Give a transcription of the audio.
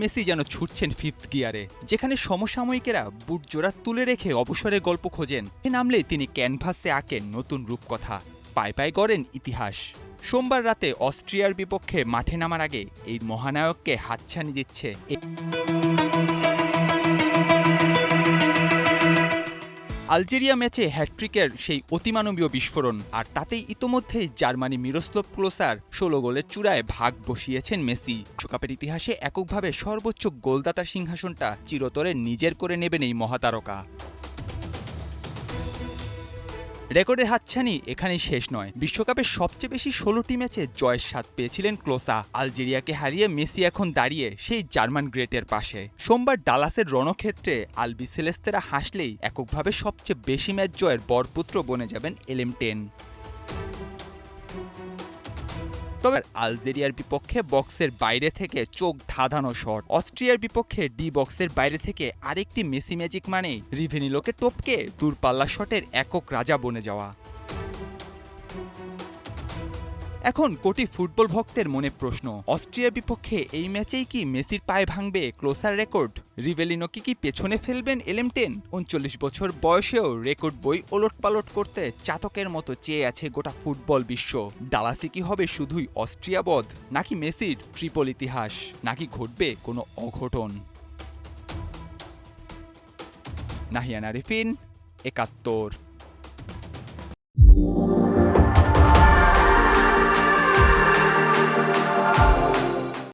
Messi যেন ছুটছেন fifth গিয়ারে, যেখানে সমসাময়িকেরা বুট জোড়া তুলে রেখে অবসরের গল্প খোঁজেন, নামলেই তিনি ক্যানভাসে আঁকেন নতুন রূপকথা, পায়ে পায়ে গড়েন ইতিহাস। সোমবার রাতে অস্ট্রিয়ার বিপক্ষে মাঠে নামার আগে এই মহানায়ককে হাতছানি দিচ্ছে আলজেরিয়া ম্যাচে হ্যাটট্রিকের সেই অতিমানবীয় বিস্ফোরণ, আর তাতেই ইতোমধ্যেই জার্মানি মিরোস্লাভ ক্লোসার ১৬ গোলের চূড়ায় ভাগ বসিয়েছেন মেসি। বিশ্বকাপের ইতিহাসে এককভাবে সর্বোচ্চ গোলদাতার সিংহাসনটা চিরতরে নিজের করে নেবেন এই মহাতারকা। রেকর্ডের হাতছানি এখানেই শেষ নয়। বিশ্বকাপের সবচেয়ে বেশি ১৬টি ম্যাচে জয়ের স্বাদ পেয়েছিলেন ক্লোসা। আলজেরিয়াকে হারিয়ে মেসি এখন দাঁড়িয়ে সেই জার্মান গ্রেটের পাশে। সোমবার ডালাসের রণক্ষেত্রে আলবি সেলেস্তেরা হাসলেই এককভাবে সবচেয়ে বেশি ম্যাচ জয়ের বরপুত্র বনে যাবেন এলেম10। তবে আলজেরিয়ার বিপক্ষে বক্সের বাইরে থেকে চোখ ধাঁধানো শট, অস্ট্রিয়ার বিপক্ষে ডি বক্সের বাইরে থেকে আরেকটি মেসি ম্যাজিক মানেই রিভেনিলোকে টপকে দূরপাল্লা শটের একক রাজা বনে যাওয়া। এখন কোটি ফুটবল ভক্তের মনে প্রশ্ন, অস্ট্রিয়ার বিপক্ষে এই ম্যাচেই কি মেসির পায়ে ভাঙবে ক্লোসার রেকর্ড? রিভেলিনোকে কি পেছনে ফেলবেন এলেম10? ৩৯ বছর বয়সেও রেকর্ড বই ওলটপালট করতে চাতকের মতো চেয়ে আছে গোটা ফুটবল বিশ্ব। ডালাসে কি হবে শুধুই অস্ট্রিয়াবধ, নাকি মেসির ট্রিপল ইতিহাস, নাকি ঘটবে কোনো অঘটন? নাহিয়ান আরিফিন, ৭১।